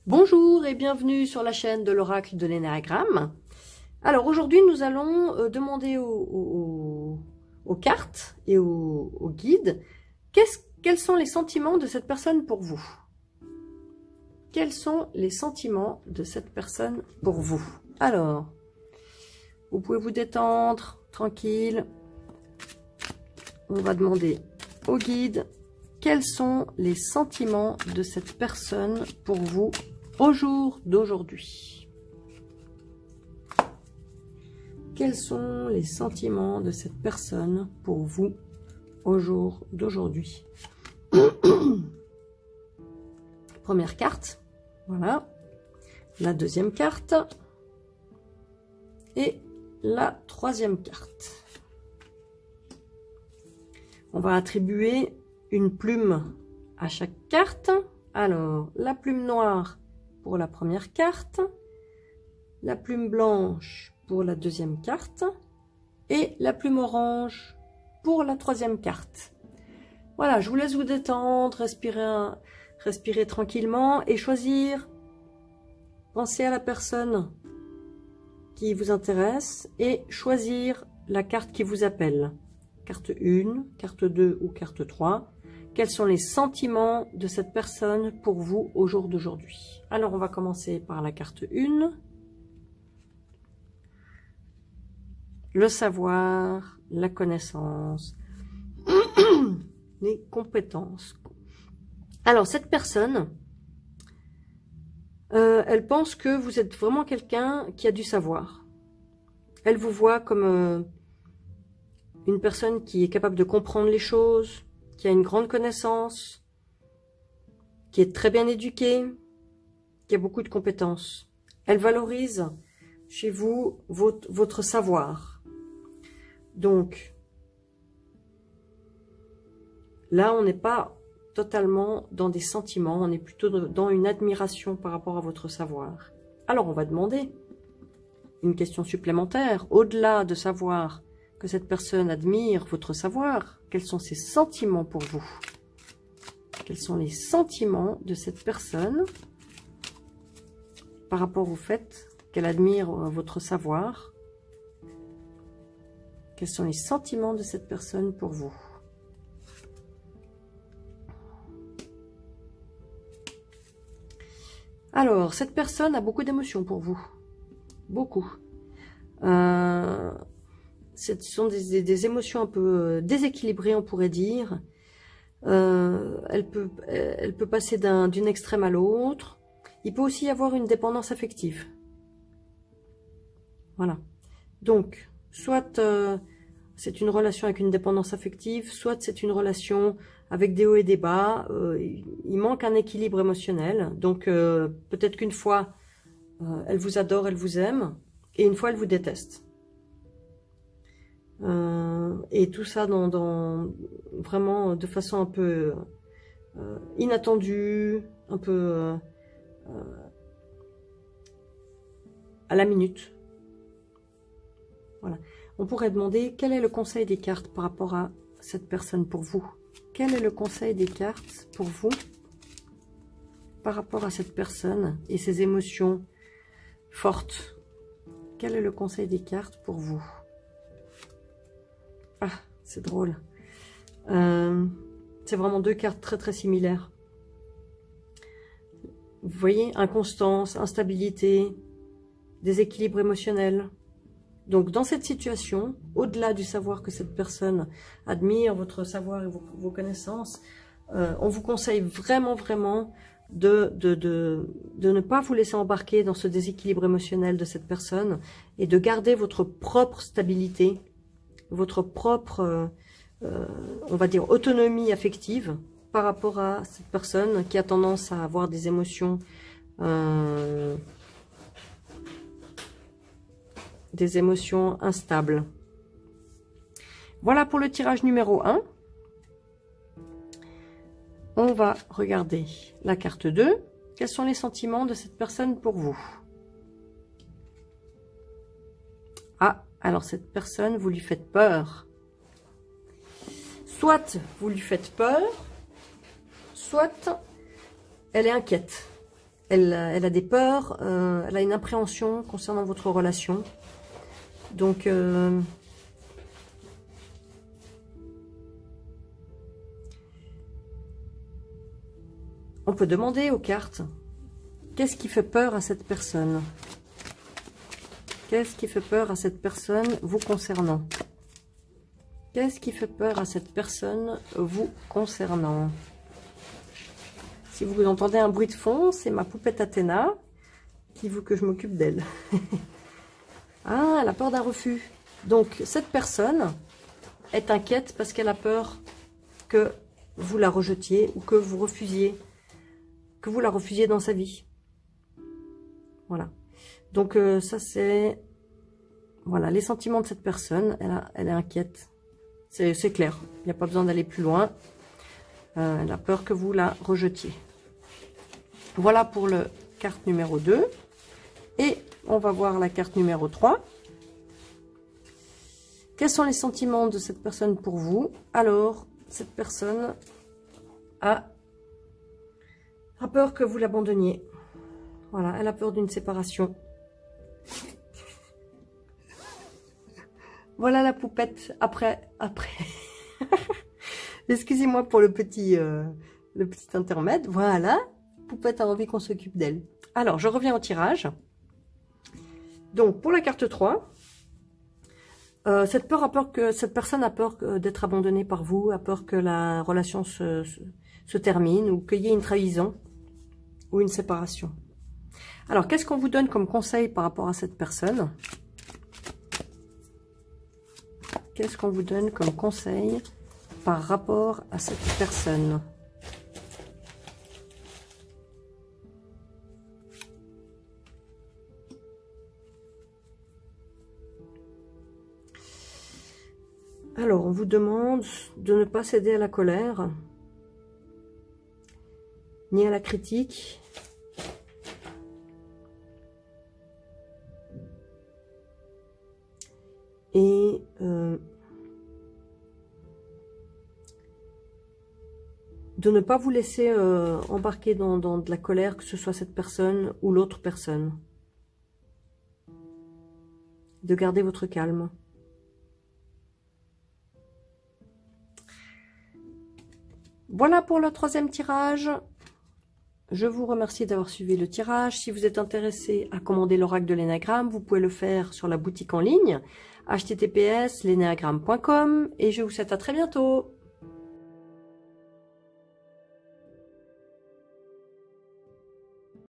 Bonjour et bienvenue sur la chaîne de l'oracle de l'énéagramme. Alors aujourd'hui nous allons demander aux cartes et aux guides quels sont les sentiments de cette personne pour vous. Quels sont les sentiments de cette personne pour vous? Alors, vous pouvez vous détendre, tranquille. On va demander aux guides quels sont les sentiments de cette personne pour vous au jour d'aujourd'hui. Quels sont les sentiments de cette personne pour vous au jour d'aujourd'hui? Première carte, voilà. La deuxième carte. Et la troisième carte. On va attribuer une plume à chaque carte. Alors, la plume noire pour la première carte, la plume blanche pour la deuxième carte et la plume orange pour la troisième carte. Voilà, je vous laisse vous détendre, respirer tranquillement et choisir. Pensez à la personne qui vous intéresse et choisir la carte qui vous appelle. Carte 1, carte 2 ou carte 3. Quels sont les sentiments de cette personne pour vous au jour d'aujourd'hui? Alors, on va commencer par la carte 1. Le savoir, la connaissance, les compétences. Alors, cette personne, elle pense que vous êtes vraiment quelqu'un qui a du savoir. Elle vous voit comme une personne qui est capable de comprendre les choses, qui a une grande connaissance, qui est très bien éduquée, qui a beaucoup de compétences. Elle valorise chez vous votre savoir. Donc, là, on n'est pas totalement dans des sentiments, on est plutôt dans une admiration par rapport à votre savoir. Alors, on va demander une question supplémentaire. Au-delà de savoir que cette personne admire votre savoir, quels sont ses sentiments pour vous? Quels sont les sentiments de cette personne par rapport au fait qu'elle admire votre savoir? Quels sont les sentiments de cette personne pour vous? Alors, cette personne a beaucoup d'émotions pour vous. Beaucoup. Ce sont des émotions un peu déséquilibrées, on pourrait dire. Elle peut passer d'une extrême à l'autre. Il peut aussi y avoir une dépendance affective. Voilà. Donc, soit c'est une relation avec une dépendance affective, soit c'est une relation avec des hauts et des bas. Il manque un équilibre émotionnel. Donc, peut-être qu'une fois, elle vous adore, elle vous aime, et une fois, elle vous déteste. Et tout ça vraiment de façon un peu inattendue, un peu à la minute. Voilà. On pourrait demander quel est le conseil des cartes par rapport à cette personne pour vous. Quel est le conseil des cartes pour vous par rapport à cette personne et ses émotions fortes? Quel est le conseil des cartes pour vous? Ah, c'est drôle. C'est vraiment deux cartes très très similaires. Vous voyez, inconstance, instabilité, déséquilibre émotionnel. Donc dans cette situation, au-delà du savoir que cette personne admire votre savoir et vos connaissances, on vous conseille vraiment de ne pas vous laisser embarquer dans ce déséquilibre émotionnel de cette personne et de garder votre propre stabilité, votre propre, on va dire, autonomie affective par rapport à cette personne qui a tendance à avoir des émotions instables. Voilà pour le tirage numéro 1. On va regarder la carte 2. Quels sont les sentiments de cette personne pour vous? Ah, alors cette personne, vous lui faites peur. Soit vous lui faites peur, soit elle est inquiète. elle a des peurs, elle a une appréhension concernant votre relation. Donc, on peut demander aux cartes, qu'est-ce qui fait peur à cette personne? Qu'est-ce qui fait peur à cette personne vous concernant? Qu'est-ce qui fait peur à cette personne vous concernant? Si vous entendez un bruit de fond, c'est ma poupette Athéna qui veut que je m'occupe d'elle. Ah, elle a peur d'un refus. Donc, cette personne est inquiète parce qu'elle a peur que vous la rejetiez ou que vous refusiez, que vous la refusiez dans sa vie. Voilà. Donc, ça c'est... Voilà, les sentiments de cette personne, elle est inquiète. C'est clair, il n'y a pas besoin d'aller plus loin. Elle a peur que vous la rejetiez. Voilà pour la carte numéro 2. Et on va voir la carte numéro 3. Quels sont les sentiments de cette personne pour vous? Alors, cette personne a peur que vous l'abandonniez. Voilà, elle a peur d'une séparation. Voilà la poupette après. Excusez-moi pour le petit intermède. Voilà, poupette a envie qu'on s'occupe d'elle. Alors, je reviens au tirage. Donc, pour la carte 3, cette personne a peur d'être abandonnée par vous, a peur que la relation se termine ou qu'il y ait une trahison ou une séparation. Alors, qu'est-ce qu'on vous donne comme conseil par rapport à cette personne? Qu'est-ce qu'on vous donne comme conseil par rapport à cette personne? Alors, on vous demande de ne pas céder à la colère, ni à la critique. Et de ne pas vous laisser embarquer dans de la colère, que ce soit cette personne ou l'autre personne. De garder votre calme. Voilà pour le troisième tirage. Je vous remercie d'avoir suivi le tirage. Si vous êtes intéressé à commander l'oracle de l'énéagramme, vous pouvez le faire sur la boutique en ligne https leneagramme.com et je vous souhaite à très bientôt.